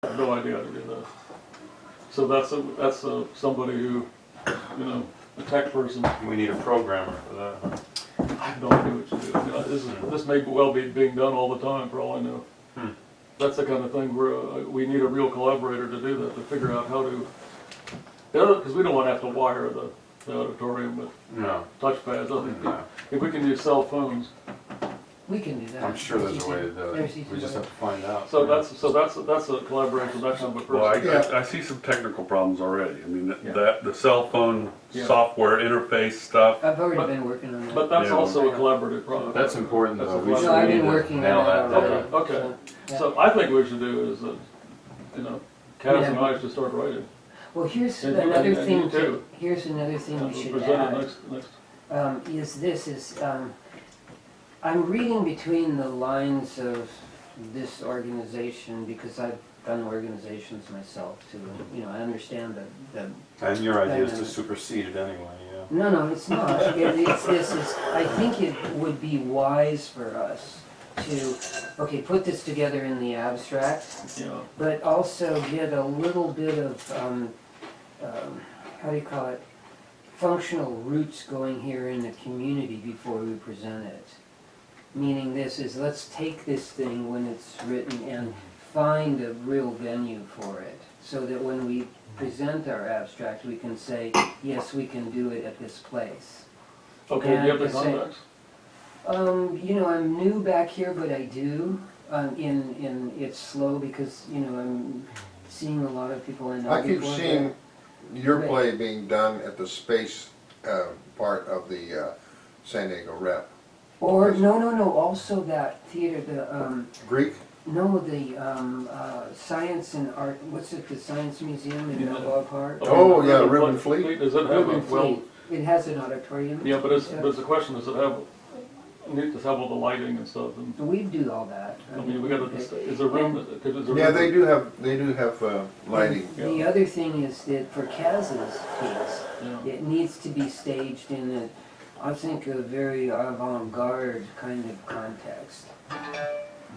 I have no idea how to do that. So that's somebody who, you know, a tech person. We need a programmer for that, huh? I have no idea what you do. You know, this may well be being done all the time, for all I know. That's the kind of thing where we need a real collaborator to do that, to figure out how to, because we don't want to have to wire the auditorium with touchpads. I think if we can use cell phones. We can do that. I'm sure there's a way to do it. We just have to find out. So that's a collaboration, that kind of a person. Well, I see some technical problems already. I mean, the cell phone software interface stuff. I've already been working on that. But that's also a collaborative project. That's important though. We No, I've been should working nail on that that down. already. Okay. Yeah. So I think what we should do is, you know, Kaz and I should start writing. Well, here's And you- another and thing. you too. Here's another thing we should Present add. it next. I'm reading between the lines of this organization because I've done organizations myself too. And, you know, I understand the And your idea is to dynamic. supersede it anyway, yeah. No, it's not. I think it would be wise for us to, put this together in the abstract, Yeah. but also get a little bit of, how do you call it, functional roots going here in the community before we present it. Meaning this is, let's take this thing when it's written and find a real venue for it, so that when we present our abstract, we can say, yes, we can do it at this place. Okay, do you have the And to say- contacts? You know, I'm new back here, but I do. It's slow because, you know, I'm seeing a lot of people I know. I keep before, seeing your Right. play being done at the space part of the San Diego Rep. Or, no, also that theater, the, Greek? Science and Art, what's it, the Science Museum in Yeah. Balboa Park? Oh, yeah, Reuben Fleet. Does it have Reuben a, well, Fleet. It has an auditorium. yeah, but there's the question, does it have, need to have all the lighting and stuff? And, We do all that. I mean, we gotta, is there room, is there Yeah, room- they do have lighting. The other thing is that for Kaz's piece, Yeah. it needs to be staged in I think, a very avant-garde kind of context.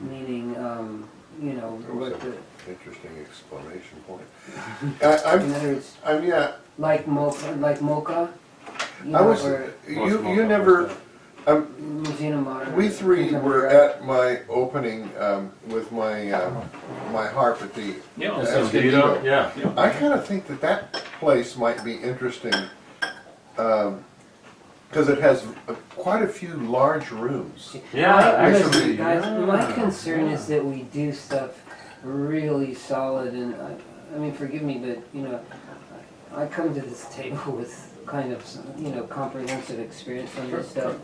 Meaning, you know, what the, Interesting exclamation point. in other words, Yeah, like Mocha, you I know, was, or you never, Museum of Modern. we three were at my opening with my harp at the Yeah. Escondido. Yeah. I kind of think that place might be interesting, because it has quite a few large rooms. Yeah, Listen, actually. guys, yeah. my concern is that we do stuff really solid, and I mean, forgive me, but you know, I come to this table with kind of some, you know, comprehensive experience on this stuff,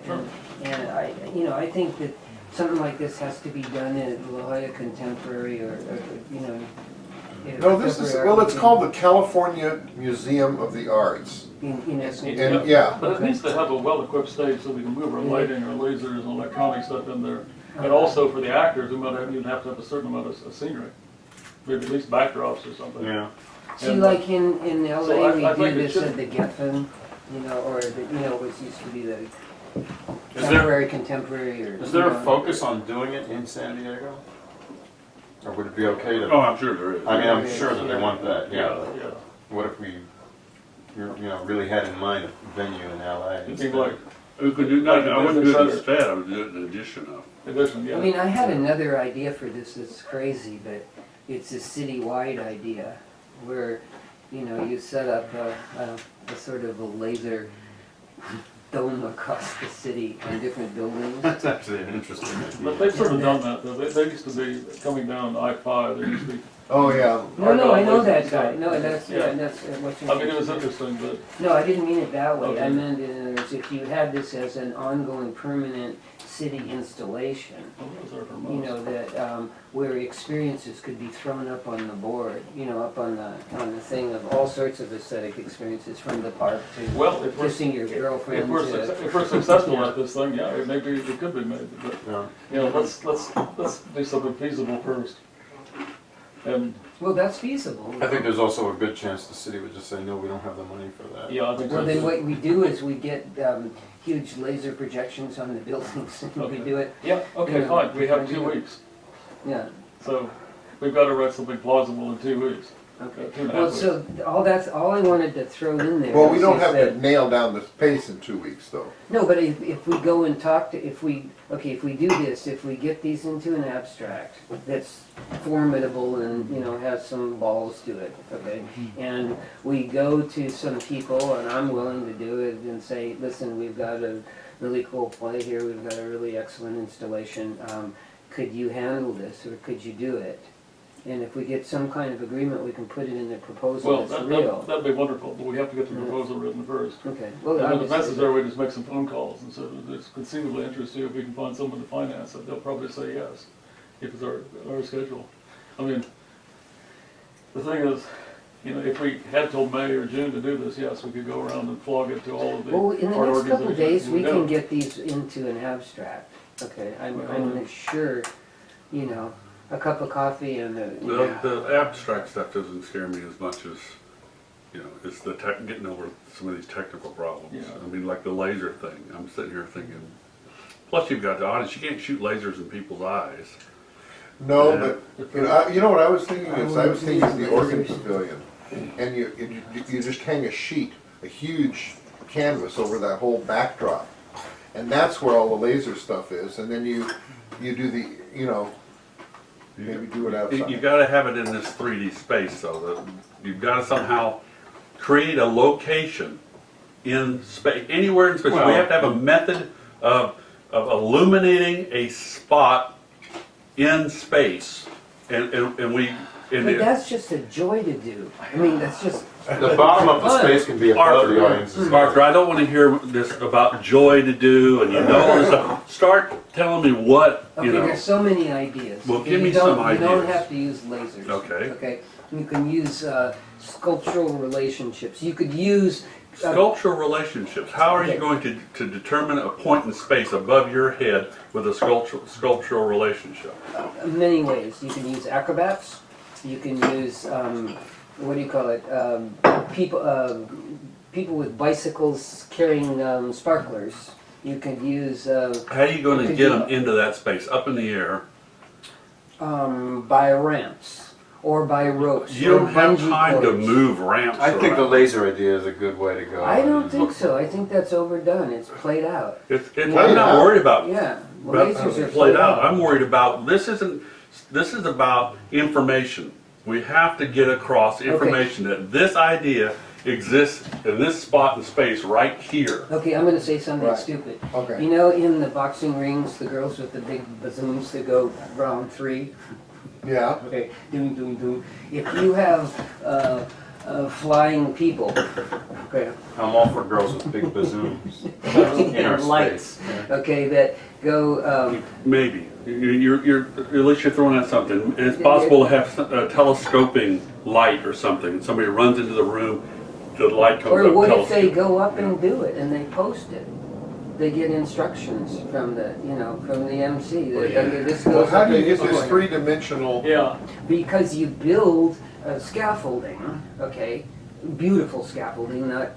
and I think that something like this has to be done at La Jolla Contemporary or you know. No, this is, well, it's called the California Museum of the Arts. In essence. And, yeah, But it needs to have a well-equipped stage so we can move our lighting, our lasers, and electronic stuff in there. And also for the actors, we might even have to have a certain amount of scenery, maybe at least backdrops or something. Yeah. See, like in LA, So I we think do it this should- at the Geffen, you know, or the, you know, what used to be the there- temporary contemporary, or. Is there you a know, focus on doing it in San Diego? Or would it be okay Oh, to, I'm sure there is. I mean, I'm sure that they want that, yeah. Yeah. What if we, you know, really had in mind a venue in LA? It'd be instead? We could do, Like I a wouldn't do it business instead, I would do it in addition of. Addition, yeah. I mean, I had another idea for this that's crazy, but it's a citywide idea where, you know, you set up a sort of a laser dome across the city on different buildings. That's actually an interesting But idea. they've sort of done that, though. They used to be coming down I-5, they used to be, oh, yeah. No, I know that lasers, guy. so- No, that's, Yeah. yeah, that's what's I mean, it was interesting, but, No, I didn't mean it that way. I Okay. meant in other words, if you had this as an ongoing permanent city installation, well, those are for you most. know, that where experiences could be thrown up on the board, you know, up on the thing of all sorts of aesthetic experiences, from the park to Well, if we're, kissing your girlfriend if we're successful at this thing, yeah, maybe it could be made, but, Yeah. you know, let's do something feasible first. And, Well, that's feasible. I think there's also a good chance the city would just say, no, we don't have the money for that. yeah, I think Well, that's. then what we do is we get huge laser projections on the buildings, and we Okay. do it. Yeah, okay, Yeah. fine, we have 2 weeks, Yeah. so we've got to write something plausible in 2 weeks. Okay. 2.5 Well, weeks. so all I wanted to throw in there. Well, we is don't have that- to nail down the pace in 2 weeks, though. No, but if we go and talk to, if we do this, if we get these into an abstract that's formidable and, you know, has some balls to it, okay? And we go to some people, and I'm willing to do it, and say, listen, we've got a really cool play here, we've got a really excellent installation, could you handle this, or could you do it? And if we get some kind of agreement, we can put it in the proposal Well, that's real. that'd be wonderful, but we have to get the proposal written first. Okay, well, And then if obviously- necessary, we just make some phone calls and say, it's conceivably interesting if we can find someone to finance it, they'll probably say yes, if it's our schedule. I mean, the thing is, you know, if we had till May or June to do this, yes, we could go around and flog it to all of the Well, in the art next couple of days, organizations. we can don't. get these into an abstract, okay? I'm sure, you know, a cup of coffee and a, The abstract stuff doesn't scare me as much as, you know, it's the getting over some of these technical problems. Yeah. I mean, like the laser thing, I'm sitting here thinking, plus you've got the audience, you can't shoot lasers in people's eyes. No, Yeah. but, you know what I was thinking is, I was thinking the organ pavilion. And you just hang a sheet, a huge canvas over that whole backdrop. And that's where all the laser stuff is, and then you do the, you know, maybe do it outside. You gotta have it in this 3D space, though. You've gotta somehow create a location in space, anywhere in space. We Well- have to have a method of illuminating a spot in space. And we, but that's just a joy to do. I mean, that's just. The bottom of the fun. space can be above the audience's. Parker, I don't want to hear this about joy to do and you know all this stuff. Start telling me what, Okay, you know. there's so many ideas. Well, Okay, give me you don't- some You don't ideas. have to use lasers. Okay. Okay, you can use sculptural relationships. You could use. Sculptural relationships. How are you Okay. going to determine a point in space above your head with a sculptural relationship? Many ways. You can use acrobats. You can use what do you call it? People with bicycles carrying sparklers. You could use How are you going to Could get you- them into that space, up in the air? by ramps or by ropes. You or don't have bungee time to cords. move ramps I think the around. laser idea is a good way to go. I don't think so. I think that's overdone. It's played out. I'm Yeah. not worried about Yeah, about lasers are played out. I'm worried about, this is about information. We have to get across information that this idea exists in this spot in space right here. Okay, I'm gonna say something Right. stupid. Okay. You know, in the boxing rings, the girls with the big bazooms that go round three. Yeah, Okay, doom, doom, doom. If you have flying people, okay, I'm all for girls with big bazooms in our and lights, space. okay, that go. Maybe. You're at least you're throwing out something. It's possible to have a telescoping light or something. Somebody runs into the room, the light comes Or up. what if they telescope. go up and do it and they post it? They get instructions from the, from the MC. That, okay, this well, goes how up do you in get this this corner. three-dimensional? Yeah, Because you build scaffolding, okay, beautiful scaffolding, not,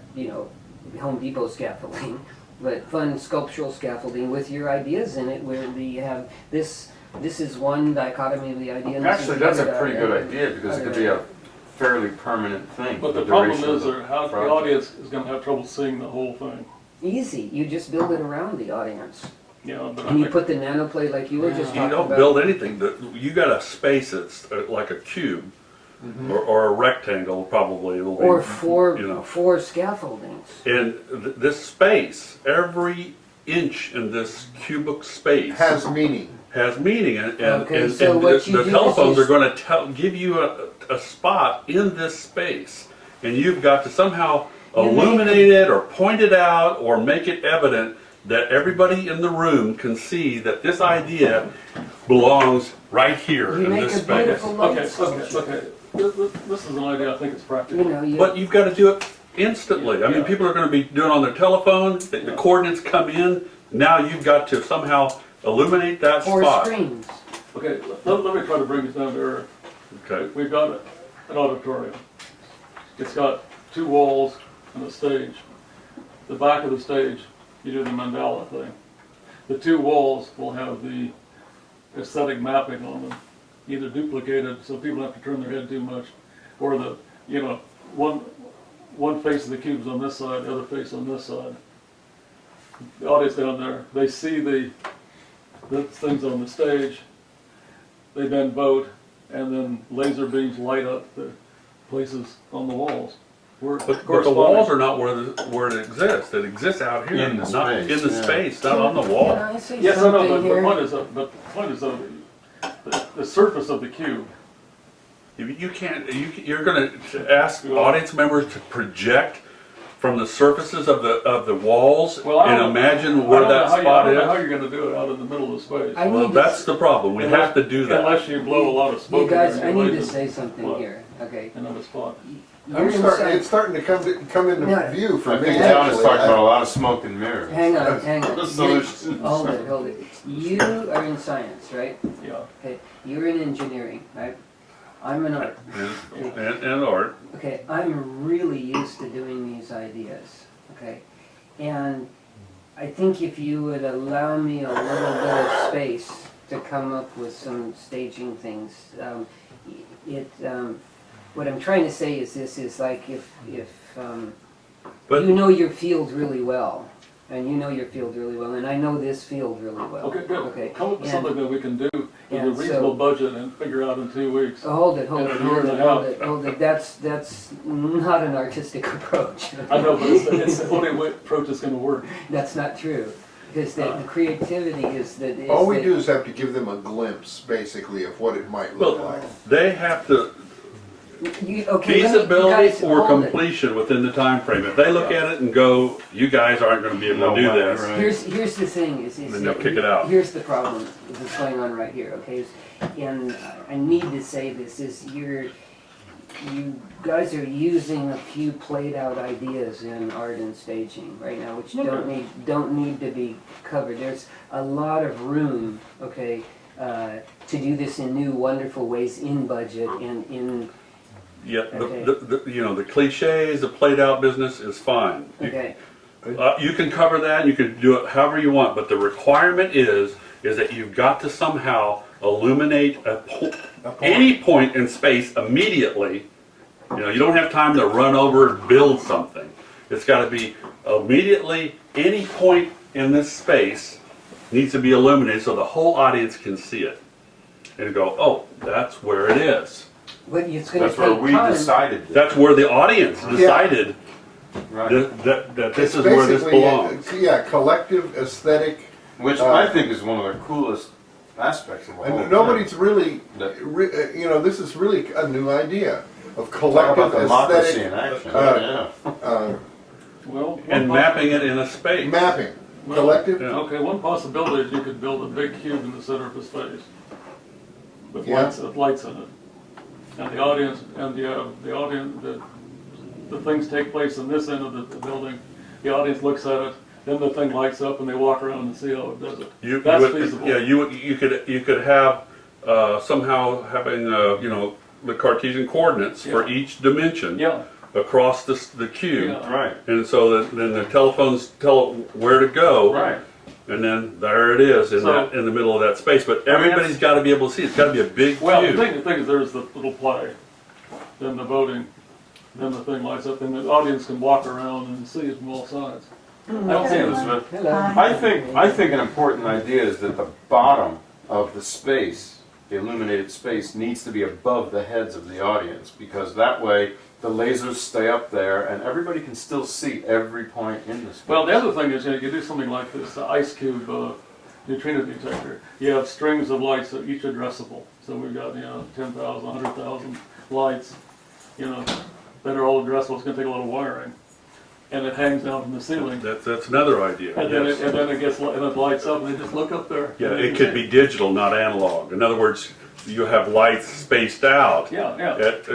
Home Depot scaffolding, but fun sculptural scaffolding with your ideas in it, where you have this is one dichotomy of the idea. and this is Actually, the that's a other pretty good dichotomy. idea because it could be a fairly permanent thing. but the for problem duration of is, the how the project. audience is gonna have trouble seeing the whole thing. Easy, you just build it around the audience. You know, but I And you think, put the nanoplate like you were just You talking don't about. build anything. You got a space that's like a cube or a rectangle, probably. It'll be, Or four you know. scaffoldings. And this space, every inch in this cubic space Has meaning. has meaning, and Okay, and, so and what the, you the do is telephones you are going to give you a spot in this space, and you've got to somehow You make illuminate it or point it out or make it evident that everybody in the room can see that this idea belongs right here You in make this a space. beautiful light okay, sculpture. okay. This is an idea I think it's practical. But you've got to do it instantly. I mean, Yeah. people are going to be doing it on their telephone. The coordinates come in. Now you've got to somehow illuminate that Four spot. screens. Okay, let me try to bring this down to earth. Okay. We've got an auditorium. It's got two walls and a stage. The back of the stage, you do the mandala thing. The two walls will have the aesthetic mapping on them. either duplicated so people have to turn their head too much, or the, you know, one face of the cube's on this side, the other face on this side. The audience down there, they see the things on the stage, they then vote, and then laser beams light up the places on the walls. But the walls are not where it exists. It exists out here, In the not space, in the yeah. space, not on the wall. Can I say Yes, I something know, but here? the point is the surface of the cube. You can't. You're going to ask audience members to project from the surfaces of the walls Well, I and don't- imagine where that I spot don't know how is. you're gonna do it out in the middle of space. I Well, need to that's s- the problem. We have to do that. Unless you blow a lot of smoke. You guys, in I your need to lasers. say something What? here, okay? Another spot. You're It's inside, starting to come into No. view for I me. think John is actually. talking about a lot of smoke and mirrors. hang on. So You- there's- Hold it. You are in science, right? Yeah. Okay, you're in engineering, right? I'm in art. And art. Okay, I'm really used to doing these ideas, okay? And I think if you would allow me a little bit of space to come up with some staging things, what I'm trying to say is this, is like if But you know your field really well, and you know your field really well, and I know this field really well. Okay, good. Okay, Come up with and- something that we can do with a and reasonable so- budget and figure out in 2 weeks. Oh, hold it. And a year and a half. That's not an artistic approach. I know, but it's the only way approach is gonna work. That's not true, because the creativity is that. Is All we that- do is have to give them a glimpse, basically, of what it might look Well, like. they have to Okay, let me- feasibility guys, or hold it. completion within the time frame. If they look at it and go, "You guys aren't going to be able to do No way, this," right. Here's the thing, is Then they'll kick it out. Here's the problem that's going on right here, okay? And I need to say this, is you guys are using a few played out ideas in art and staging right now, which don't need to be covered. There's a lot of room, okay, to do this in new, wonderful ways in budget and in, yeah, Okay. the cliches, the played out business is fine. okay. You can cover that. You can do it however you want, but the requirement is that you've got to somehow illuminate any point in space immediately. You don't have time to run over and build something. It's got to be immediately any point in this space needs to be illuminated so the whole audience can see it and go, "Oh, that's where it is." But it's gonna That's where take we time. decided. That's where the audience decided Right. that this It's is where this basically, belongs. yeah, collective aesthetic. Which I think is one of the coolest aspects of the whole And nobody's really, That- this is really a new idea of Talk collective about democracy in aesthetic action. uh, Well, And mapping it in a space. mapping. Well, Collective, Yeah. Okay, one possibility is you could build a big cube in the center of the space with Yeah. lights in it. And the audience, the things take place in this end of the building. The audience looks at it, then the thing lights up and they walk around and see how it does it. That's feasible. Yeah, you could have somehow having the Cartesian coordinates for Yeah. each dimension Yeah, across the cube, Yeah. Right. and so then the telephones tell it where to go, Right. and then there it is in So- the middle of that space. But everybody's got to be able to see it. It's got to be a big well, cube. the thing is there's the little play, then the voting, then the thing lights up, then the audience can walk around and see it from all sides. I don't see it. Hello. I think an important idea is that the bottom of the space, the illuminated space, needs to be above the heads of the audience, because that way the lasers stay up there and everybody can still see every point in the space. Well, the other thing is, you do something like this ice cube neutrino detector. You have strings of lights that each addressable. So we've got 10,000, 100,000 lights, that are all addressable. It's going to take a lot of wiring, and it hangs down from the ceiling. That's another idea. And yes. then it lights up, and they just look up there. Yeah, it could be digital, not analog. In other words, you have lights spaced out. Yeah, yeah. At So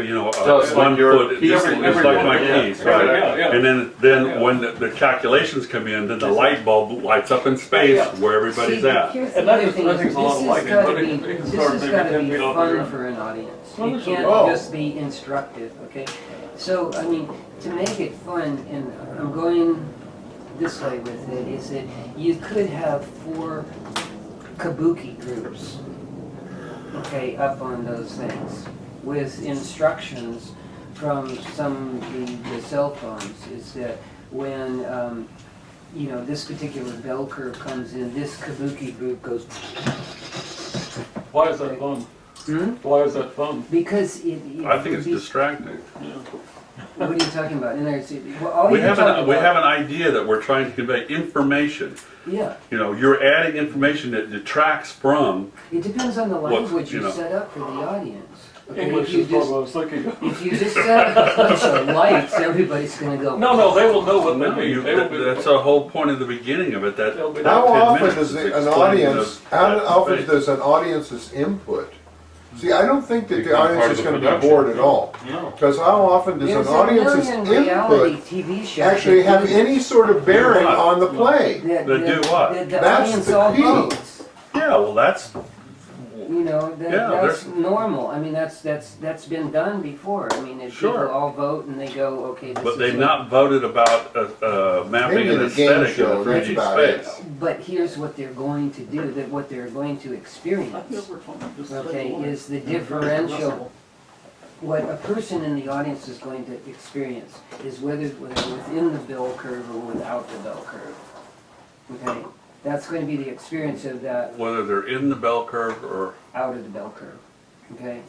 it's like 1 your foot piece, distance, every like one, my yeah. keys, Yeah, right? yeah, yeah. And then Yeah. when the calculations come in, then the light bulb lights up in space Yeah. where everybody's See, at. here's the And that other is- thing, that takes a lot of this lighting, has but gotta it be, can this start has maybe gotta 10 be feet off the fun ground. for an audience. Well, It this is- can't oh. just be instructive, okay? So, I mean, to make it fun, and I'm going this way with it, is that you could have 4 kabuki groups, okay, up on those things with instructions from some of the cell phones is that when, you know, this particular bell curve comes in, this kabuki group goes. Why is that fun? Why is that fun? Because I think it's distracting. Yeah. What are you talking about? And there's, well, all We you're have talking an we about- have an idea that we're trying to convey information. Yeah, You know, you're adding information that detracts from. it depends on the What, language you you know. set up for the audience. Okay, English if you is what I just, was thinking of. if you just set up a bunch of lights, everybody's gonna go. No, they will know what No, they you, mean. They will be, that's the whole point of the beginning of it. That they'll be- How 10 often minutes does is an explaining audience, the- how that often space. does an audience's input? See, I don't think that the Become part audience of is the gonna be production. bored at all. No. Because how often does There's an a audience's million reality input TV shows actually that have do- any sort of bearing what? on the play? that That do what? that the That's audience the all key. votes. Yeah, well, that's You know, Yeah, that's there's- normal. I mean, that's been done before. I mean, if Sure. people all vote and they go, okay, this but is they've what- not voted about mapping Maybe an in a game aesthetic in show, a that's 3D about it. space. But here's what they're going to do, that what they're going to experience, okay, is the differential. What a person in the audience is going to experience is whether within the bell curve or without the bell curve. Okay, that's going to be the experience of that Whether they're in the bell curve or out of the bell curve. Okay,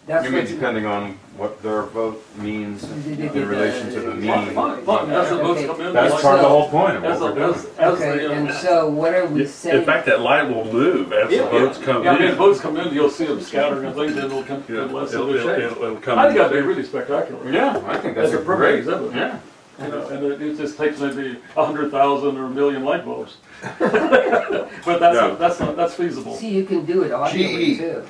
that's You mean what's- depending on what their vote means in relation to the Fine, mean? fine. As the votes come in, That's like- part of the whole point of As what the, we're doing. as Okay, the, and so what are we saying? in fact, that light will move as the votes come yeah, I mean, in. votes come in, you'll see them scattering and things, and it'll come Yeah, in less it'll, other it'll, shapes. it'll come. I think that'd be really spectacular. Yeah, I think that's As a a perfect great, exhibit. yeah. You know, and it just takes maybe 100,000 or a million light bulbs. But that's feasible. See, you can do it audibly GE. too.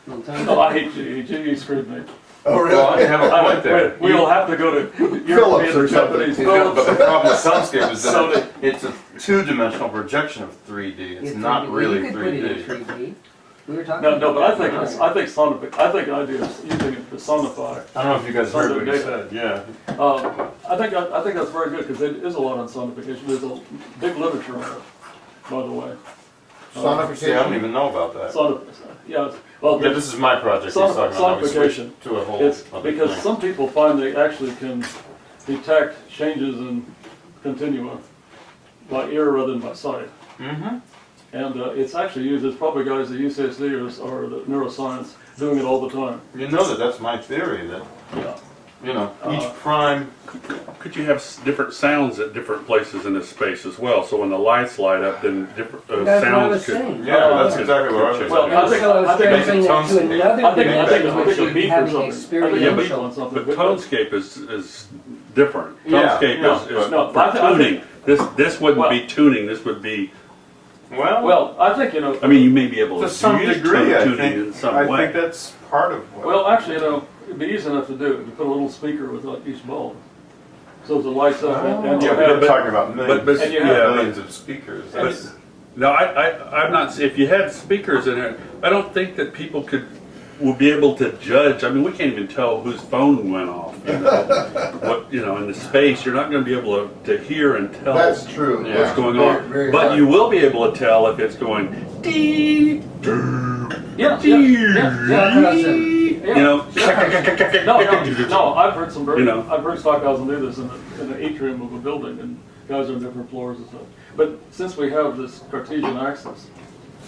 No, I hate GE. GE screwed me. Oh, Well, I have a point there. We'll have to go to Philips European or or Japanese something. Yeah, but the Philips. problem with Soundscape is that Sony. it's a two-dimensional projection of 3D. It's not really You could put it in 3D. 3D. We were talking No, about but I that think earlier. I think the idea is using it to sonify. I don't know if you guys heard what he Data. said, yeah. I think that's very good because there is a lot on sonification. There's a big literature on it, by the way. See, I don't Sonification. even know about that. Yeah, well, Yeah, this is my project he's talking about. Now we switched Sonification. to a whole it's other because thing. some people find they actually can detect changes in continua by ear rather than by sight. Mm-hmm. And it's actually used, there's probably guys at UCSD or the neuroscience doing it all the time. You know that's my theory, that, Yeah. you know, each prime, Could you have different sounds at different places in this space as well? So when the lights light up, then different That's what I was sounds could. saying. yeah, that's exactly what I was Well, saying. I think- So I was think translating it's that to tone- another I think dimension, a which beep is or having something. experiential. I think a beep on something. But tonescape is different. Yeah, Tonescape no, is no, for I think- tuning. This wouldn't Well- be tuning. This would be. Well, I think, you know. I mean, you may be able To to some use degree, I tuning think, in some I way. think that's part of what. Well, actually, you know, it'd be easy enough to do. You put a little speaker with each bulb. So as it lights up and you Yeah, but have, you're talking about millions, but- and you yeah, have- millions of speakers. That's- No, I'm not. If you had speakers in it, I don't think that people will be able to judge. I mean, we can't even tell whose phone went off. You know, in the space, you're not going to be able to hear and tell That's true. Yeah. what's going Very, on. very But hard. you will be able to tell if it's going dee, yeah, dee, yeah. you know. No, I've heard some very, You know. I've heard Stockhausen do this in the atrium of a building, and guys on different floors and stuff. But since we have this Cartesian axis,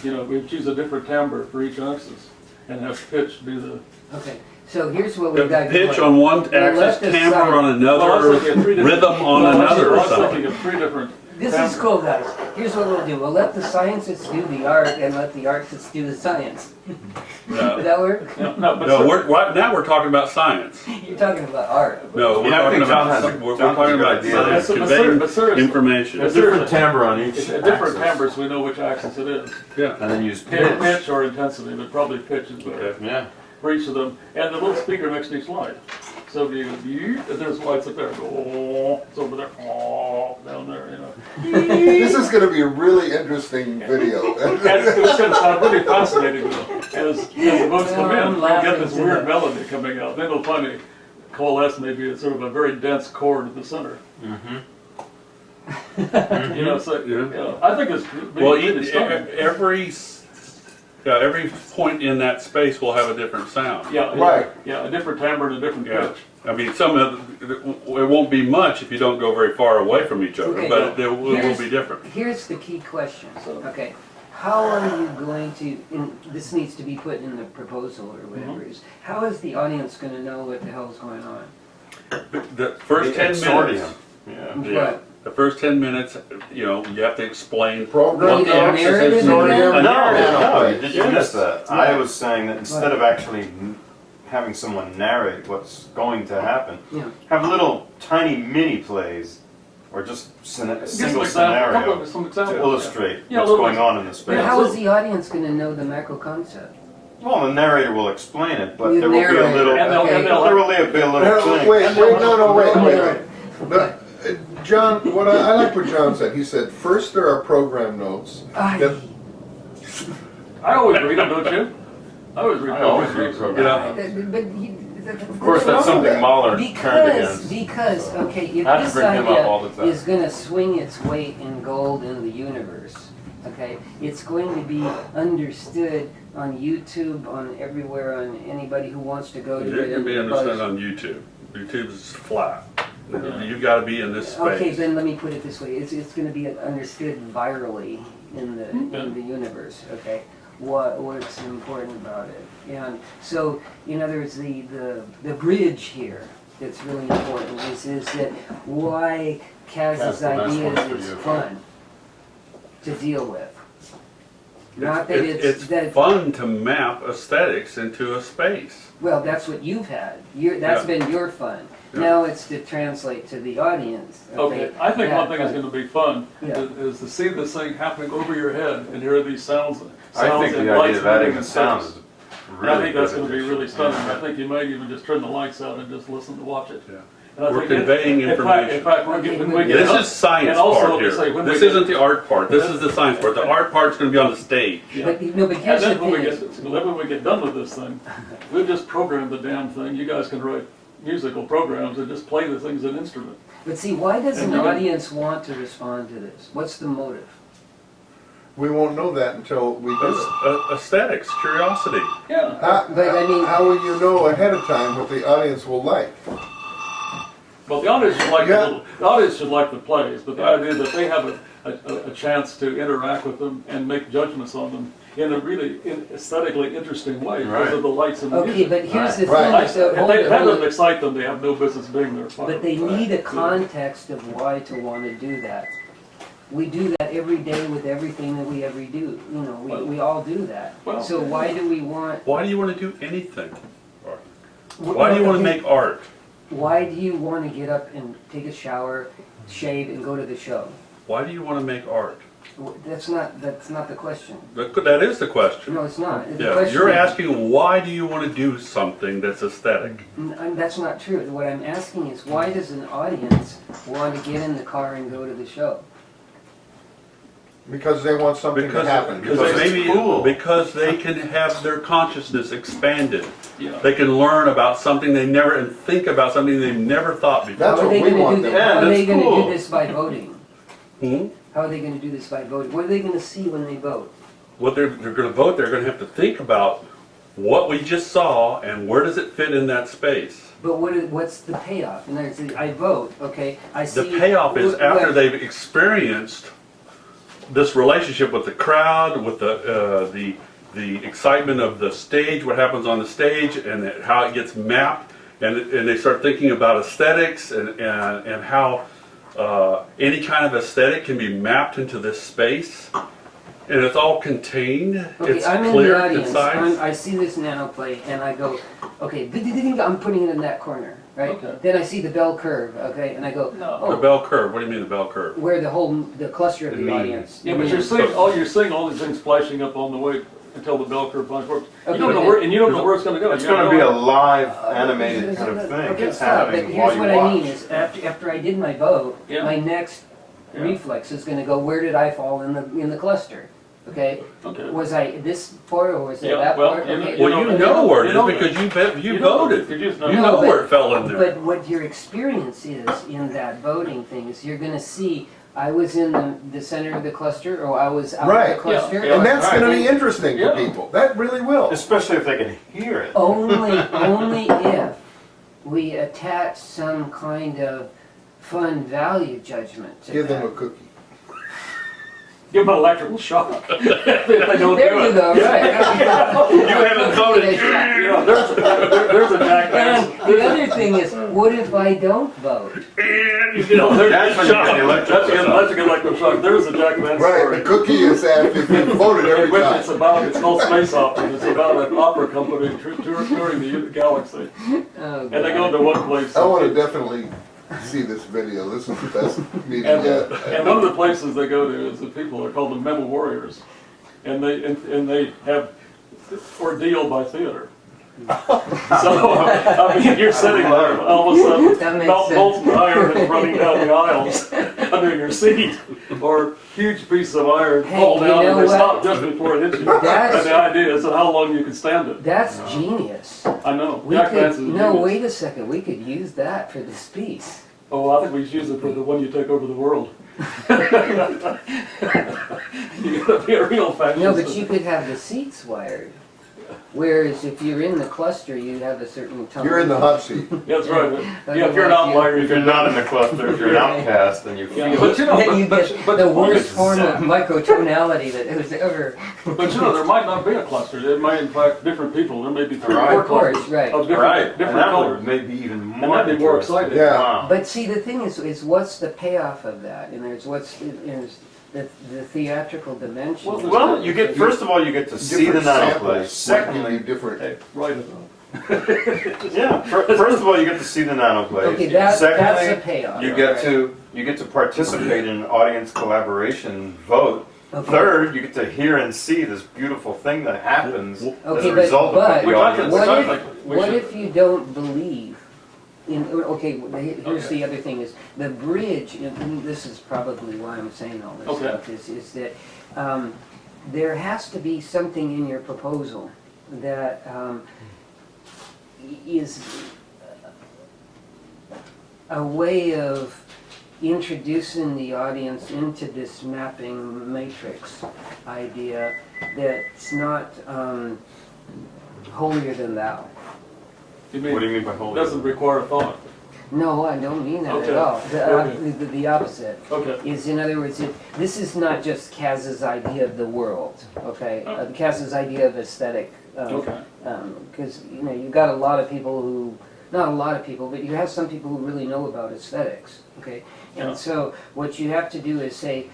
you know, we choose a different timbre for each axis and have pitch be the. Okay, so here's what we've got. Pitch on one axis, timbre on another, Well, I was looking at three different- rhythm on well, another, I or was thinking something. of three different. This is cool, guys. Here's what we'll do. We'll let the scientists do the art and let the artists do the science. Would No, that work? No, but no, now we're talking about science. You're talking about art. No, we're Yeah, I talking think John about has a- we're John has a talking good about idea. science, But conveying seriously, information. It's different timbre on each it's a different axis. timbre, so we know which axis it is. Yeah. And then use Pitch pitch. or intensity, but probably pitch is better. Okay. Yeah. For each of them, and the little speaker next to each light. So if you, there's lights up there, go, it's over there, down there, you know. This is gonna be a really interesting video. And it's gonna sound really fascinating though, as the votes come in, I'm you'll laughing get this to weird that. melody coming out. Then it'll finally coalesce maybe it's sort of a very dense chord at the center. Mm-hmm. You know, so, Yeah. you know, I think it's Well, really stunning. every Yeah, every point in that space will have a different sound. Yeah, Right. Yeah, a different timbre and a different Yeah. pitch. I mean, it won't be much if you don't go very far away from each other, Okay. but it will Here's- be different. Here's the key question, So- okay? How are you going to, and this needs to be put in the proposal or whatever it is, how is the audience gonna know what the hell's going on? The first The 10 exordium. minutes. Yeah. Yeah. The first 10 minutes, you know, you have to explain. Program Need a access narrative exordium. again? No, you Yes. missed that. Yeah. I was saying that instead of actually having someone narrate what's going to happen, Yeah. have little tiny mini plays, or just a Just single an example, a couple scenario of some examples. to illustrate Yeah, what's little going on in the space. But how is the audience gonna know the macro concept? Well, the narrator will explain it, but You there will be a narrate. little. And they'll- Okay. and they'll- There will be a little thing. Wait, no, wait. Okay. John, what I like what John said. He said, first there are program notes. Ay. Then- I always read them, don't you? I always read I always them. read You programs. know, But Of course, that's something Mahler turned against. Because, okay, if I have to this bring him up all the idea time. is gonna swing its weight in gold in the universe, okay, it's going to be understood on YouTube, on everywhere, on anybody who wants to go to it. it can be and understood buzz. on YouTube. YouTube is flat. You've got to be in this space. Okay, then let me put it this way, it's gonna be understood virally in the universe, okay? What's important about it. And so, in other words, the bridge here that's really important is that why That's Kaz's the best idea one for is you. fun to deal with. Not that It's that, fun to map aesthetics into a space. well, that's what you've had. That's Yeah. been your fun. Yeah. Now it's to translate to the audience. Okay, I think That one thing is fun. gonna be fun, Yeah. is to see this thing happening over your head and hear these sounds I think and the idea lights of adding moving the and sound stuff. is And I really think that's good gonna be addition. really stunning. Yeah. I think you might even just turn the lights out and just listen to watch it. Yeah. And I We're think it- conveying in fact- information. In fact, when we get This up- is science and also part they say here. when we This get- isn't the art part. This is the science part. The art part's going to be on the stage. Yeah. But, no, but And here's the then when thing we is, get done with this thing, we'll just program the damn thing. You guys can write musical programs and just play the thing as an instrument. but see, why does And an you can- audience want to respond to this? What's the motive? We won't know that until we do It's it. aesthetics, curiosity. Yeah. But I mean- how will you know ahead of time what the audience will like? Well, the audience should like Yeah. the audience should like the plays, but the idea that they have a chance to interact with them and make judgments on them in a really aesthetically interesting way because Right. of the lights and the Okay, music. but here's the Right. thing, so, If hold that it, doesn't excite them, they have no business being there. but they need a context of why to want to do that. We do that every day with everything that we ever do, you know, we all do that. Well- So why do we want? Why do you want to do anything? Why do you want to make art? Why do you want to get up and take a shower, shave, and go to the show? Why do you want to make art? That's not the question. That is the question. No, it's not. The Yeah, question you're is- asking why do you want to do something that's aesthetic? That's not true. What I'm asking is why does an audience want to get in the car and go to the show? Because they want something to happen. because it's maybe cool. because they can have their consciousness expanded. Yeah. They can learn about something they never and think about something they've never thought before. That's How are what they we gonna want do them. that? How are Yeah, they that's going to cool. do this by voting? Hmm? How are they going to do this by voting? What are they going to see when they vote? What they're going to vote, they're going to have to think about what we just saw and where does it fit in that space. But what's the payoff? And I vote, okay, I The see. payoff is after what- they've experienced this relationship with the crowd, with the excitement of the stage, what happens on the stage, and how it gets mapped, and they start thinking about aesthetics and how any kind of aesthetic can be mapped into this space, and it's all contained. Okay, it's I'm in clear, the audience. concise. I see this nano play, and I go, okay, I'm putting it in that corner, right? Okay. Then I see the bell curve, okay, and I go, No. The oh, bell curve. What do you mean the bell curve? where the cluster of The the mean. audience. Yeah, the but mean. you're seeing all these things flashing up on the way until the bell curve finally works. You Okay, don't know but where, and you don't know where it's going to go. It's You have going to be no a idea. live animated kind of thing. Okay, It's stop, but happening while here's you what I mean watch. is, after I did my vote, Yeah. my next Yeah. reflex is gonna go, where did I fall in the cluster? Okay? Okay. Was I this part or was it Yeah, that well, part? you know- Okay. Well, you know where it You know is because you You know, voted. you just know. You No, know but- where it fell in there. But what your experience is in that voting thing is you're gonna see, I was in the center of the cluster, or I was out Right. of the cluster. Yeah. And that's gonna be interesting Yeah. for people. That really will. Especially if they can hear it. Only if we attach some kind of fun value judgment to Give them a that. cookie. Give them an electrical shock if they don't There do you it. go, right. You haven't voted. You know, there's a jackass. And the other thing is, what if I don't vote? You know, there's That's when you get the electrical shock. that's a good electrical shock. There's a jackass Right, story. the cookie is after you voted In every which time. it's called Space Opera. It's about an opera company touring the galaxy. Oh, And they go to one place. I wanna definitely see this video. This is the best meeting And, yet. and one of the places they go to is the people are called the Metal Warriors, and they have ordeal by theater. So I mean, you're sitting there, all of a That sudden, makes molten iron is running down the aisles under your seat, or huge piece of iron Hey, fall you down know and they what? stop just before it hits you. That's- And the idea is how long you can stand it. That's genius. I know. We Jack Vance could, is a no, genius. wait a second, we could use that for this piece. Oh, I think we should use it for the one you take over the world. You gotta be a real fascist. No, but you could have the seats wired. Whereas if you're in the cluster, you have a certain tone. You're in the hot seat. That's right. Yeah, if you're an outlier, If you're not in the cluster, if you're an outcast, then you Yeah, feel but it. you know, Then you get but the point worst is- form of microtonality that has ever. But you know, there might not be a cluster. There might, in fact, different people. There may be three or Right. four Of course, clusters right. of different, Right, and different that colors. would maybe even And more that'd be more interesting. exciting. Yeah. Wow. But see, the thing is what's the payoff of that? And there's the theatrical dimension. Well, you get, first of all, you get to see the Different nano samples play. might give you Secondly, different. Hey, write it up. yeah, first of all, you get to see the nano plays. Okay, that's a Secondly, payoff. you get to participate in an audience collaboration vote. Okay. Third, you get to hear and see this beautiful thing that happens as Okay, a result but- of what Which the I think- audience which I sees. think we What should- if you don't believe in, okay, here's Okay. the other thing is, the bridge, and this is probably why I'm saying all this Okay. stuff, is that there has to be something in your proposal that is a way of introducing the audience into this mapping matrix idea that's not holier than thou. You What do mean, you mean by holy? doesn't require thought. No, I don't mean that Okay. at all. Okay. The opposite Okay. is, in other words, this is not just Kaz's idea of the world, okay? Kaz's idea of aesthetic. Okay. Because, you know, you've got a lot of people who, not a lot of people, but you have some people who really know about aesthetics, okay? Yeah. And so what you have to do is say,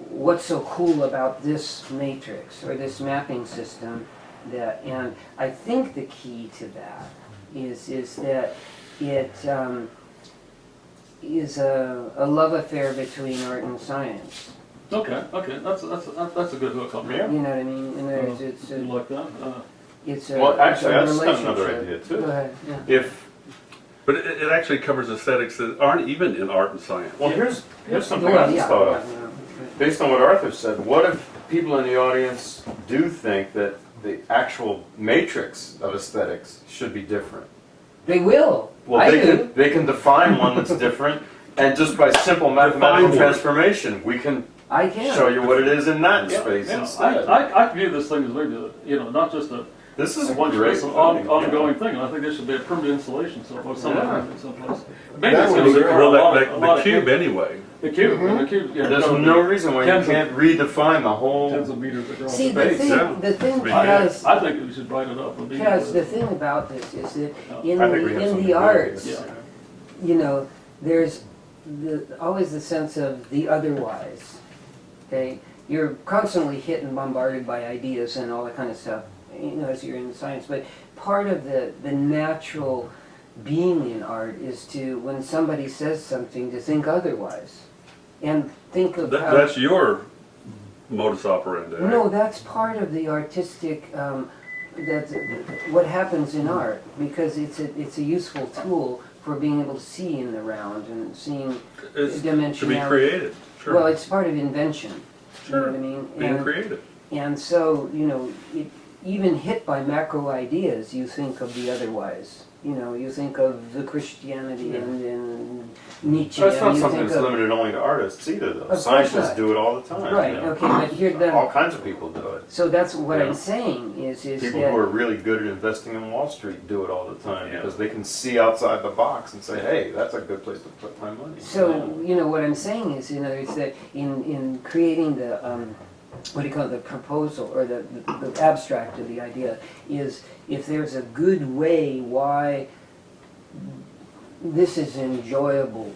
what's so cool about this matrix or this mapping system that, and I think the key to that is that it is a love affair between art and science. Okay. That's a good hook on Yeah. that. You know what I mean? In other words, it's You a, like that? it's a Well, actually, it's a that's another relationship. idea, too. Go ahead, yeah. If, But it actually covers aesthetics that aren't even in art and science. well, here's something I Well, just yeah, thought yeah, of. yeah. Based on what Arthur said, what if people in the audience do think that the actual matrix of aesthetics should be different? They will. Well, I they do. can define one that's different, and just by simple mathematical one. transformation, we can I can. show you what it is in that Yeah, space yeah. instead. I view this thing as maybe, not just a This is a one great it's an thing, ongoing thing, and I think there should be a permanent installation somewhere, someplace. Maybe That it's would gonna be require Well, a lot of the cube anyway. The cube, and the cube, yeah. There's probably no reason why you tens of- can't redefine the whole. Tens of meters across See, the space. thing, yeah. the thing, Be Kaz, I think we should write it up. Kaz, the thing about this is that in I think we have the something to do arts, Yeah. you know, there's always the sense of the otherwise. Okay, you're constantly hit and bombarded by ideas and all that kind of stuff, as you're in science. But part of the natural being in art is to, when somebody says something, to think otherwise, and think of how. That's your modus operandi. No, that's part of the artistic. That's what happens in art, because it's a useful tool for being able to see in the round and seeing It's dimensionality. to be creative. Sure. Well, it's part of invention. You know what I mean? Being creative. And so, even hit by macro ideas, you think of the otherwise. You know, you think of the Christianity and Nietzsche. That's not and you something think that's of, limited only to artists either, though. course Scientists not. do it all the time. Right, you know. okay, but here then, All kinds of people do it. so that's what Yeah. I'm saying is People that. who are really good at investing in Wall Street do it all the time Yeah. because they can see outside the box and say, hey, that's a good place to put my money. So, you know, what I'm saying is, you know, it's that in creating the, what do you call it, the proposal, or the abstract of the idea, is if there's a good way why this is enjoyable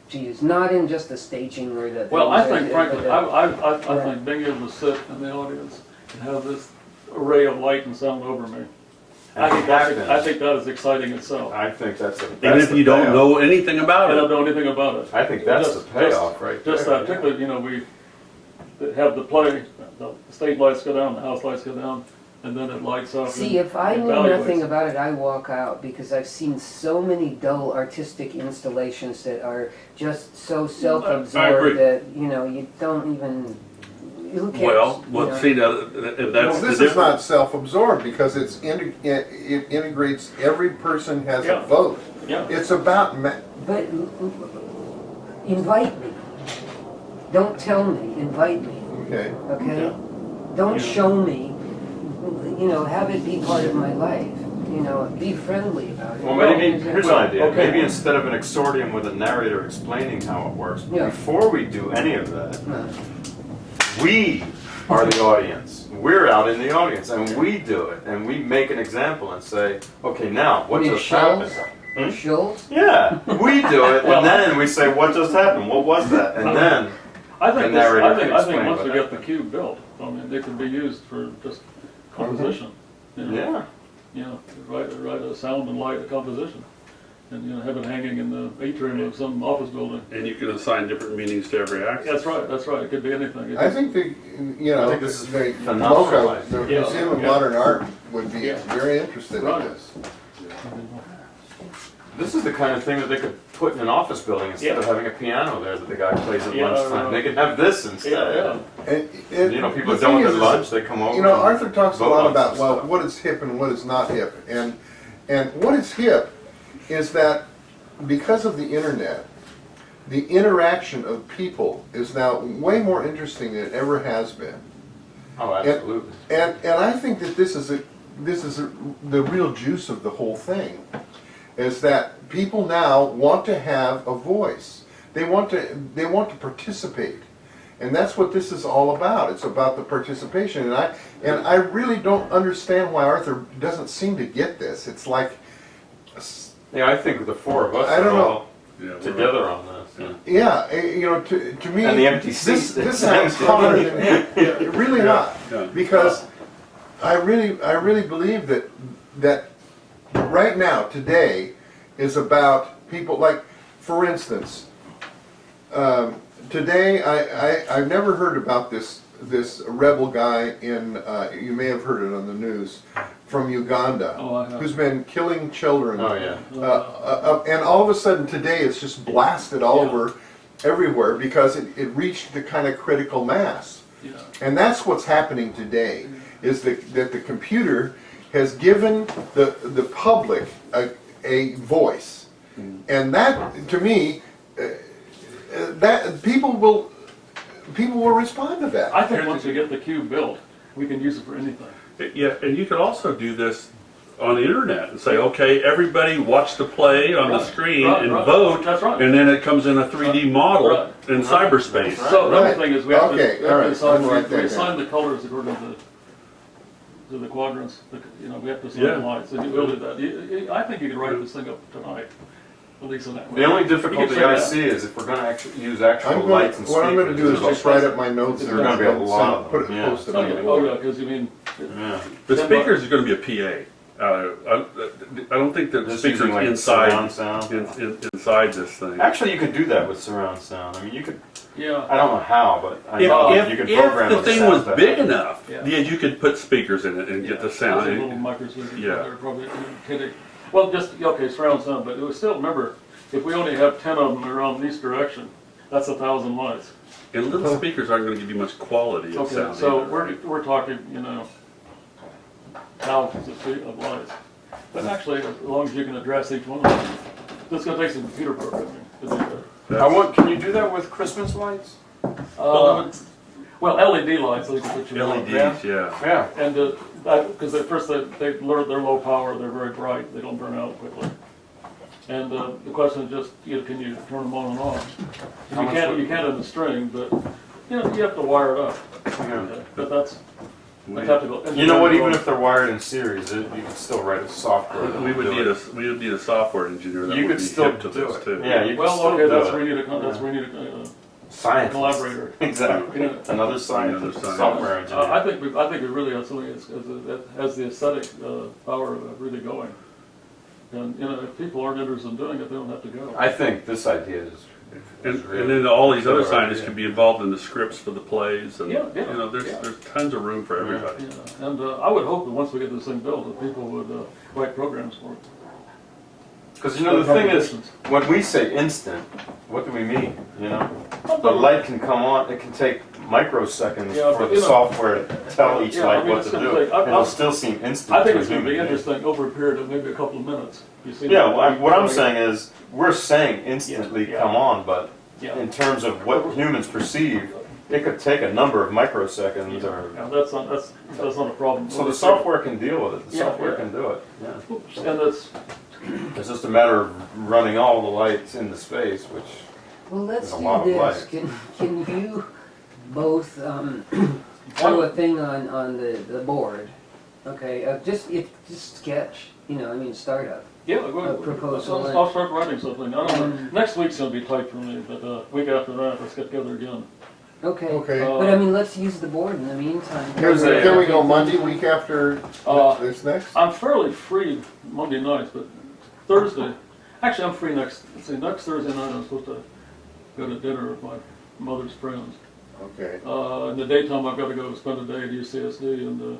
to use, not in just the staging or the. Well, I things, think but frankly, the- I think being able to sit in the audience and have this array of light and sound over me, I think that is exciting itself. I think that's Even if you don't know anything about I don't it. know anything about it. I think that's Just- the payoff right there. Just that, particularly, you know, we have the play, the stage lights go down, the house lights go down, and then it lights up. See, and if I knew evaluates. nothing about it, I walk out, because I've seen so many dull artistic installations that are just so agree. self-absorbed that, you know, you don't even, who cares? Well, you know? well, see, if Well, that's the this is difference. not self-absorbed because it integrates, every person has Yeah. a vote. Yeah. It's about, But invite me. Don't tell me, invite me, okay, okay? Yeah. Don't Yeah. show me, you know, have it be part of my life, you know, be friendly about it. Well, maybe, here's an idea. okay. Maybe instead of an exordium with a narrator explaining how it works, Yeah. before we do any of that, No. we are the audience. We're out in the audience, and we do it, and we make an example and say, okay, now, what You mean just happened? Schultz? Schultz? Yeah, we do it, and then we say, what just happened? What was that? And then, I think, The narrator can I think explain once what we get the happened. cube built, I mean, it can be used for just composition. You know, yeah. You know, write a sound and light composition, and you know, have it hanging in the atrium of some office building. And you can assign different meanings to every axis. That's right. That's right. It could be anything. It I just- think the, you know, I think this is the phenomenal. MoCA, the Yeah. Museum of Yeah. Modern Art would be Yeah. very interested in Right. this. This is the kind of thing that they could put in an office building instead of Yeah. having a piano there that the guy plays at Yeah, lunchtime. right. They could have this instead. Yeah, And, You know, people are the done thing with is, their lunch, they come over. you know, and Arthur talks a vote lot on about, some well, stuff. what is hip and what is not hip. And what is hip is that because of the internet, the interaction of people is now way more interesting than it ever has been. Oh, absolutely. And I think that this is the real juice of the whole thing, is that people now want to have a voice. They want to participate, and that's what this is all about. It's about the participation, and I really don't understand why Arthur doesn't seem to get this. It's like, Yeah, I think the four of us I don't are know. all Yeah, we're- together on this. yeah, you know, to me, And the empty seat this that's sounds empty. harder than really not. Yeah. Because I really believe that right now, today, is about people, like, for instance, today I've never heard about this rebel guy in, you may have heard it on the news, from Uganda, Oh, I have. who's been killing children. Oh, yeah. And all of a sudden today it's just blasted all Yeah. over everywhere because it reached the kind of critical mass. Yeah. And that's what's happening today, is that the computer has given the public a voice. And that, to me, that people will respond to that. I think once we get the cube built, we can use it for anything. Yeah, and you could also do this on the internet and say, okay, everybody watch the play on the Right, screen right, and right. vote, That's right. and then it comes in a 3D model Right. in cyberspace. So Right. another thing is we have Okay, to all right, assign, I'll write that we assign down. the colors according to the quadrants. You know, we have to assign Yeah. the lights. And you will do that. I think you can write this thing up tonight, at least in that way. The only You can difficulty figure I it out. see is if we're going to actually use actual I'm lights and going, what I'm going to do is speakers, just write up my notes There's and gonna be a send- lot of put it them, yeah. posted Oh, on yeah, the oh, board. yeah, because you mean, Yeah. The Then speakers are going to be a PA. I don't think that the Just speakers using, like, inside surround sound. inside this thing. Actually, you could do that with surround sound. I mean, you could. yeah. I don't know how, but I If, know if, you could if program the the thing sound was to big happen. enough, Yeah. yeah, you could put speakers in it and get the Those are little sound. microsleeves. Yeah. They're probably kidding. Well, just, okay, surround sound, but it was still, remember, if we only have 10 of them around east direction, that's 1,000 lights. And little speakers aren't going to give you much quality of Okay, sound. so either, right? we're talking, you know, thousands of feet of lights. But actually, as long as you can address each one of them, it's gonna take some computer programming to do that. Can you do that with Christmas lights? Well, LED lights, they can put you on. LEDs, yeah. Yeah. And, because at first they're low power, they're very bright, they don't burn out quickly. And, the question is just, can you turn them on and off? How much You can't in the string, but, you have to wire it up. Yeah. But that's have to go. You know what? Even if they're wired in series, you can still write a software. that We would will do it. need a software engineer that You would could be still hip to do this it. too. Yeah, you could Well, still okay, do that's it. where you need a Science. collaborator. Exactly. Yeah. Another scientist, Another scientist. software engineer. I think we really have something that has the aesthetic power of really going. And, if people aren't interested in doing it, they don't have to go. I think this idea is And really then all these other good scientists idea. can be involved in the scripts for the plays, and Yeah, yeah, there's yeah. there's tons of room for everybody. Yeah, and I would hope that once we get this thing built, that people would write programs for it. Because the thing is, when we say instant, what do we mean? The light can come on. It can take microseconds Yeah, for but, the software to tell each Yeah, I light mean, what it's to gonna do. take- It'll still seem instant. I think to it's a going to be human being. interesting over a period of maybe a couple of minutes. You see Yeah, that? what I'm saying is, we're saying instantly Yeah. come on, but Yeah. in terms of what humans perceive, it could take a number of microseconds or. Yeah, that's not a problem. So the software can deal with it. The Yeah, software yeah. can do it. Yeah. Oops, and that's, It's just a matter of running all the lights into space, which Well, let's There's a do lot of this. light. Can you both throw a thing on the board? Okay, just sketch. Startup. yeah, go ahead. A proposal. I'll start writing something. I don't know. Next week's going to be tight for me, but week after that, let's get together again. Okay. Okay. But let's use the board in the meantime. Here's a- Can we go Monday, week after this next? I'm fairly free Monday nights, but Thursday, actually I'm free next Thursday night I'm supposed to go to dinner with my mother's friends. Okay. In the daytime I've got to go spend a day at UCSD and,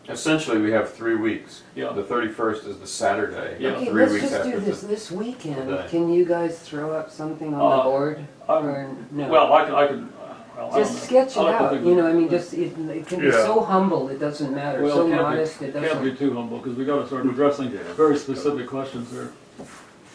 essentially we have 3 weeks. yeah. The 31st is the Saturday. Yeah. Okay, 3 let's weeks just after do this weekend. today. Can you guys throw up something on the board? I'm- Or no? Well, I can, well, I don't know. Just sketch it I'll have to out, think of- just, it can be Yeah. so humble, it doesn't matter, Well, so it modest, it can't be doesn't. too humble, because we got to start addressing very specific questions there.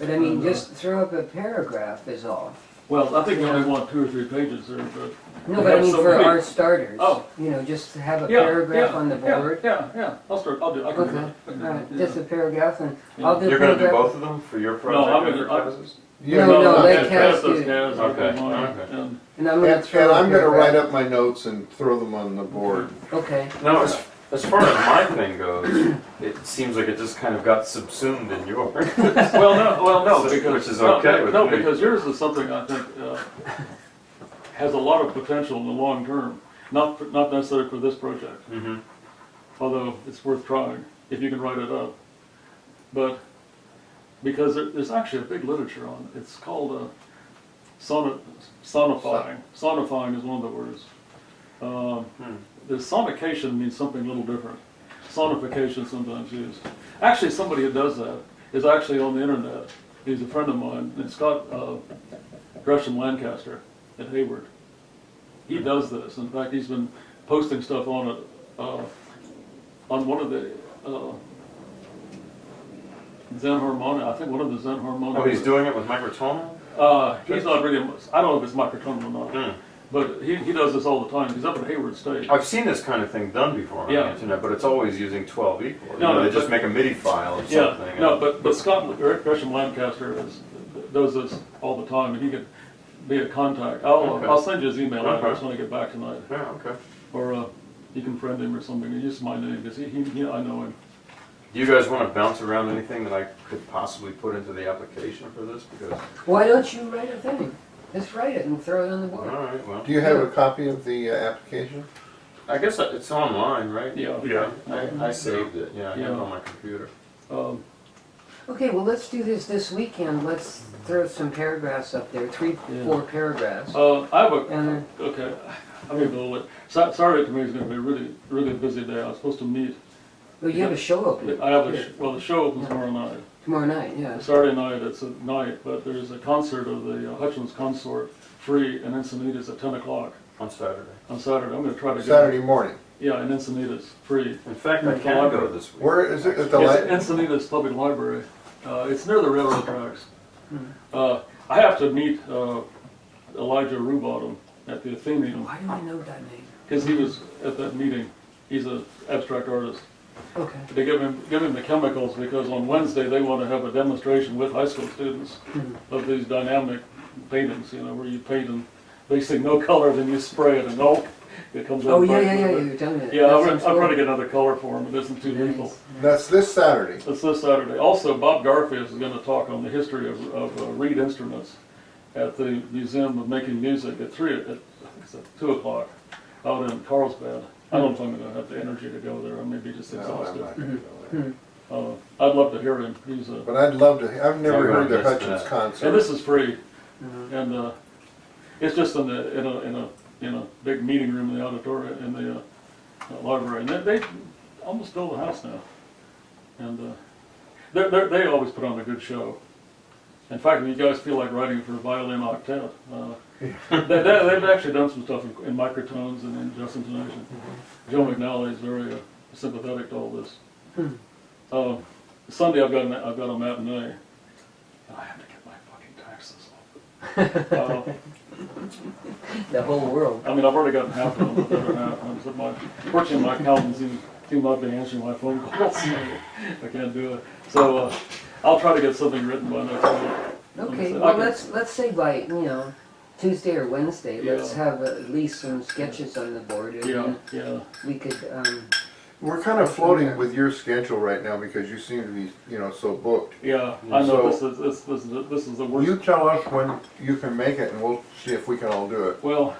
But just throw up a paragraph is all. Well, I think we only want 2 or 3 pages there, but. No, We but I have mean so for many- our starters. Oh. Just have a Yeah, paragraph yeah, on the yeah, board. Yeah, I'll can do Okay, that. alright, Yeah. just a paragraph and Yeah. I'll do You're going to do paragraph. both of them for your I'm project and for gonna- classes? Yeah. No, let Kaz Kaz does do. Kaz, I'll do Okay, mine, okay. and- And I'm gonna And throw a I'm gonna paragraph. write up my notes and throw them on the board. Okay, No, as far as my thing goes, it seems like it just kind of got subsumed in yours. Well, no, because. Which is okay with No, me. because yours is something I think has a lot of potential in the long term, not necessarily for this project, Mm-hmm. although it's worth trying, if you can write it up. But, because there's actually a big literature on it, it's called sonifying. Sonifying is one of the words. The sonification means something a little different. Sonification sometimes used. Actually, somebody who does that is actually on the internet. He's a friend of mine, and Scott Gresham Lancaster at Hayward. He does this. In fact, he's been posting stuff on it, on one of the Zen harmonic. I think one of the Zen harmonic. Oh, he's doing it with microtonal? He's not really. I don't know if it's microtonal or not. Hmm. But he does this all the time. He's up at Hayward State. I've seen this kind of thing done before on Yeah. the internet, but it's always using 12 equal. No, They but- just make a MIDI file or Yeah, something. no, but Scott Gresham Lancaster does this all the time, and he could be a contact. Okay. I'll send you his email Okay. address when I get back tonight, Yeah, okay. or you can friend him or something. Use my name because I know him. Do you guys want to bounce around anything that I could possibly put into the application for this? Because, why don't you write a thing? Just write it and throw it on the all board. right, well, Do you have a copy of the application? I guess it's online, right? Yeah. Yeah. I saved it, yeah, I have it Yeah. on my computer. Okay, well, let's do this weekend. Let's throw some paragraphs up there, 3, Yeah. 4 paragraphs. I have a And okay. I'm gonna go with. Saturday to me is going to be a really busy day. I was supposed to meet. well, you have a show open. I have here. the show opens tomorrow night. Tomorrow night, yeah. Saturday night, it's at night, but there's a concert of the Hutchins Consort, free, and Encinitas at 10 o'clock On Saturday. on Saturday. I'm going to try to get. Saturday morning. Yeah, in Encinitas, free. In fact, I At the can library. go this week. Where is it? At the It's Encinitas Public Library. It's near the railroad tracks. I have to meet Elijah Rubottom at the Athenaeum, Why do I know that name? because he was at that meeting. He's an abstract artist. Okay. They give him the chemicals because on Wednesday they want to have a demonstration with high school students of these dynamic paintings, you know, where you paint in basically no color, then you spray it and it comes out. Oh, yeah, bright yeah, yeah, blue. you were telling me that. Yeah, That I'm sounds trying to cool. get another color for him. It isn't too lethal. Nice. That's this Saturday. It's this Saturday. Also, Bob Garfield is going to talk on the history of reed instruments at the Museum of Making Music at 2 o'clock out in Carlsbad. I don't know if I'm going to have the energy to go there. I may be just No, I'm exhausted. not gonna go there. I'd love to hear him. He's a, But I'd love to, I've never Yeah, heard the I missed Hutchins that. concert. and this is free, and it's just in a big meeting room in the auditorium in the library, and they almost fill the house now, and they always put on a good show. In fact, if you guys feel like writing for a violin octet, they've actually done some stuff in microtones and in just intonation. Joe McNally is very sympathetic to all this. Sunday I've got a matinee, and I have to get my fucking taxes off. The whole world. I mean, I've already gotten half of them, the other half. Fortunately, my accountant seems not to be answering my phone calls. I can't do it. So I'll try to get something written by next week. Okay, I well, can- let's say by, Tuesday or Wednesday, let's Yeah. have at least some sketches on the board, and Yeah, then yeah. we could, We're kind of floating with your schedule right now because you seem to be, so booked. Yeah, I know So- this is the You worst. tell us when you can make it and we'll see if we can all do it. Well,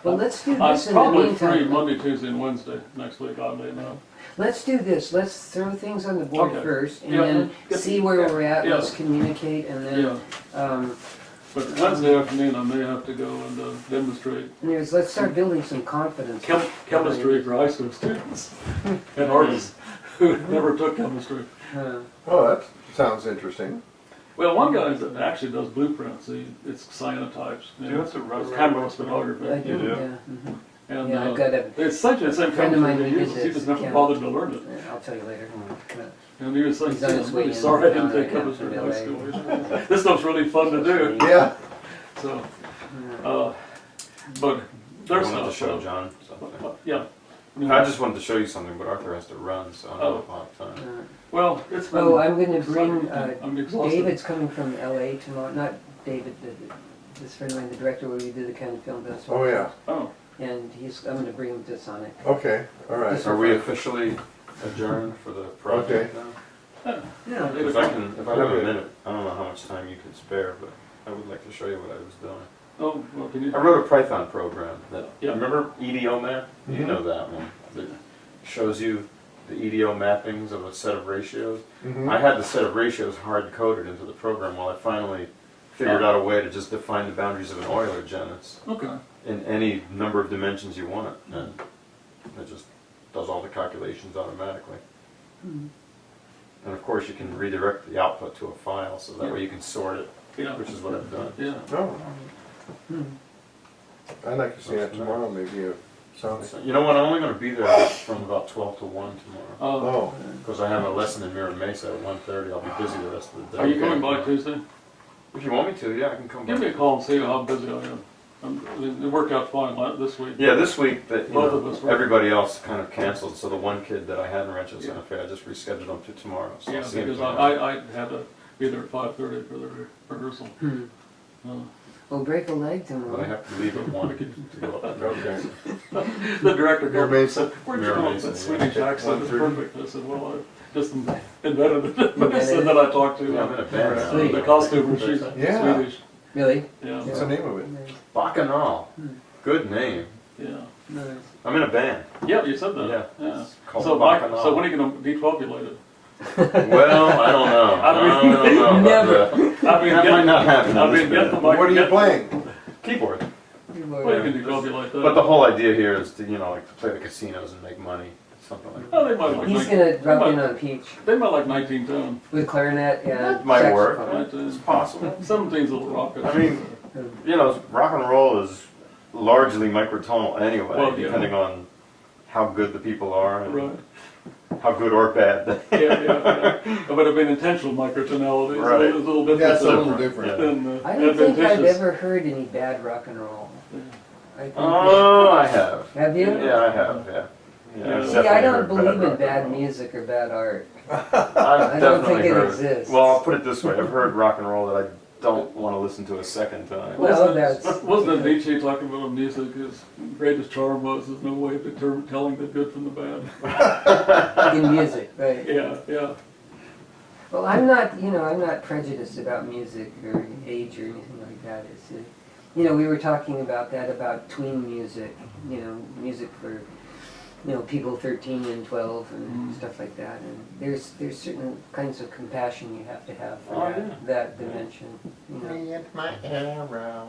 well, let's do I'm this in the probably free meantime. Monday, Tuesday, and Wednesday next week. Oddly enough. Let's do this, let's throw things on the board Okay. first, and Yeah, then get- see where we're at, yeah. let's communicate, and then, Yeah, but Wednesday afternoon I may have to go and demonstrate let's start building some confidence. chemistry for high school students and artists who never took chemistry. Oh, that sounds interesting. Well, one guy that actually does blueprints. It's cyanotypes. Do you have to run It's right camera away? photography. I do, You do? yeah. Mhm. And Yeah, I've got a, it's essentially the same friend of mine chemistry he who did uses. He this just never camera. bothered to learn it. I'll tell you later. And he was like, He's on his I'm way really in sorry I now didn't that I take come chemistry in from high LA. school. This stuff's really fun to do. Yeah. So, but I there's wanted no to show John something. Yeah. I just wanted to show you something, but Arthur has to run, so I don't have a lot of time. Well, it's been. Oh, I'm gonna bring, I'm exhausted. David's coming from LA tomorrow, not David, this friend of mine, the director where we did the kind of film festival. Oh, yeah. Oh, And I'm gonna bring him to Sonic. Okay, all right. Just- Are we officially adjourned for the project now? Yeah. Because I can, if I have a minute, I don't know how much time you can spare, but I would like to show you what I was doing. oh, well, can you? I wrote a Python program that, Yeah. remember EDO map? You know that one. That shows you the EDO mappings of a set of ratios. Mhm. I had the set of ratios hard-coded into the program while I finally figured out a way to just define the boundaries of an Euler genus Okay. in any number of dimensions you want, and it just does all the calculations automatically. And of course, you can redirect the output to a file, so that way you can sort it, Yeah. which is what I've done. Yeah. Oh. I'd like to see that tomorrow, maybe a Sonic. So, you know what, I'm only gonna be there from about 12 to 1 tomorrow, Oh, because I have a lesson in Mira Mesa at 1:30, I'll be busy the rest of the day. Are you coming by Tuesday? If you want me to, yeah, I can come Give me by. a call and see how busy I am. It worked out fine this week. Yeah, this week, that, Both of us were. everybody else kind of canceled, so the one kid that I had in Rancho Santa Fe, I just rescheduled him to tomorrow, so Yeah, I'll see him because tomorrow. I had to be there at 5:30 for the rehearsal. We'll break a leg But I tomorrow. have to leave at 1 to go up there. okay. The director Mira called me and Mesa. said, "Where'd you Mira come up Mesa, with that yeah. Swedish accent? It's 1:30. perfect." I said, "Well, I just invented it." But I said that I talked to Yeah, I'm in a band now. the costumer. She's Yeah. Swedish. Really? Yeah. What's the name of it? Bacchanal, good name. Yeah. Nice. I'm in a band. Yeah, you said that. Yeah. It's called So, Bacchanal. so when are you going to depopulate it? Well, I don't know. I mean, I don't know about never. that. I mean, That might not happen. I in mean, this get the band. mic. What are you get- playing? Keyboard. Well, you can depopulate that. But the whole idea here is to, like to play the casinos and make money, something like that. Oh, they might like. He's gonna drop in on Peach They might like 19 tone. with clarinet and That might work. saxophone. It's possible. 17's a little rocket. I mean, rock and roll is largely microtonal anyway, Well, yeah. depending on how good the people are and Right. how good or bad. Yeah. But it'd been intentional microtonality, Right. so it's a little bit Yeah, it's a little different different. than I don't think I've adventitious. ever heard any bad rock and roll. I think Oh, I have. have you? Yeah, I have. Yeah. Yeah. I've See, I definitely don't heard believe in rock and bad roll. music or bad art. I've I don't definitely think it heard. exists. Well, I'll put it this way: I've heard rock and roll that I don't want to listen to a second time. Well, that's Wasn't it Nietzsche talking about music? His greatest charm was there's no way of telling the good from the bad. in music, right? Yeah. Well, I'm not prejudiced about music or age or anything like that. It's, we were talking about that, about tween music, music for, people 13 and 12 and stuff like that. And there's certain kinds of compassion you have to have for that dimension. Me and my arrow.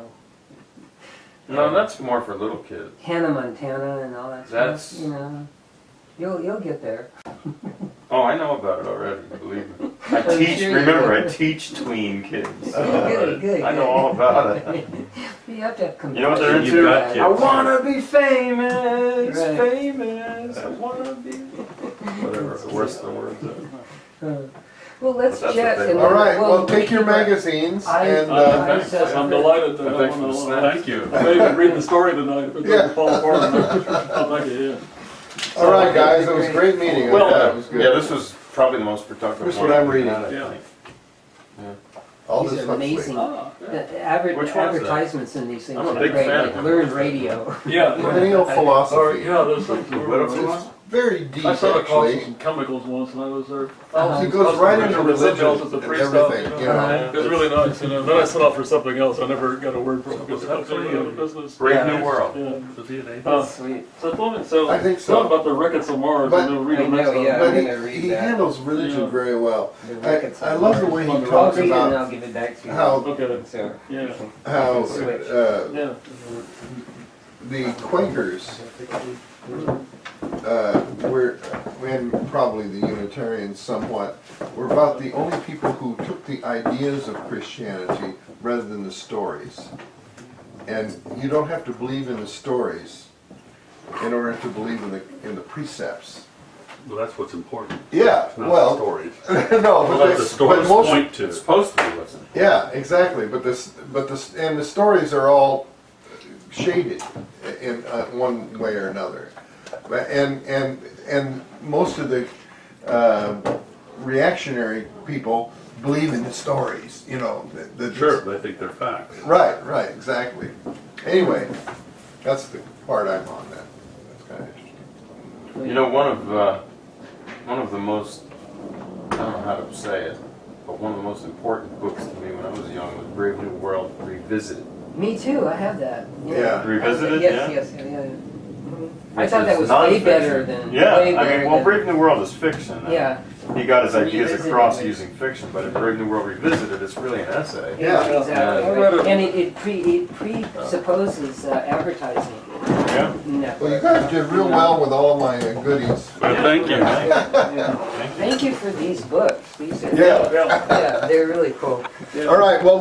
No, that's more for little kids. Hannah Montana and all that That's- stuff, you'll get there. Oh, I know about it already. Believe me. I I'm teach. sure you Remember, do. I teach tween kids. Good. I know all about it. You have to have compassion. You know what they're You've into? got kids. I wanna be famous, Right. famous. I wanna be. Whatever. The worst of the words are. Well, let's But that's chat. what they And All want. right, well, take your keep our- magazines I- and, I'm delighted that I Thanks for want the to. snack. Thank you. I may even read the story tonight if it Yeah. doesn't fall apart. Oh, thank you. all right, guys, it was a great meeting. Well, I thought it was good. Yeah, this was probably the most productive. This is one what I'm we've reading. had, I Yeah. think. All These this are amazing. Ah, The Which one's that? advertisements in these things I'm a are big great, fan like of them. learn radio. yeah. Millennial Or, philosophy. yeah, those things are What else really- is- It's very deep, I saw a course actually. in chemicals once, and I was there. It goes right into religion It's a and free stuff, everything, you know. Yeah. It was really nice, Then I set off for something else. I never got a word from it because it helped me in the business. Brave Yeah. New World. Yeah. Was he an atheist? Sweet. So I think so. Tell about the rickets of Mars, But- and then read I the next know, one. yeah. But I'm gonna read he that. handles religion Yeah. very well. The Ricketts I of love the Mars. way he I'll talks Read it and about I'll give it back to you. how Okay. So, Yeah. how Switch. Yeah. the Quakers were, and probably the Unitarians somewhat, were about the only people who took the ideas of Christianity rather than the stories. And you don't have to believe in the stories in order to believe in the precepts. Well, that's what's important. Yeah, Not well, the stories. no, What but, the stories most, point to. It's supposed to be what's in it. yeah, exactly. But and the stories are all shaded in one way or another. And most of the reactionary people believe in the stories. Sure, they think they're facts. Right, exactly. Anyway, that's the part I'm on. That's kind of interesting. You know, one of the most, I don't know how to say it, but one of the most important books to me when I was young was Brave New World Revisited. me too, I have that. Yeah. Revisited, Yes. I Which thought that is was way nonfiction. better than. Yeah, way I better mean, well, than- Brave New World is fiction. Yeah. He got his ideas Revisited across was- using fiction, but in Brave New World Revisited, it's really an essay. Yeah. Exactly. I read it. And it presupposes advertising. Yeah. No. Well, you guys did real well with all my goodies. Well, thank you. Thank you for these books. These are Yeah. Yeah. yeah, they're really cool. All right. Well.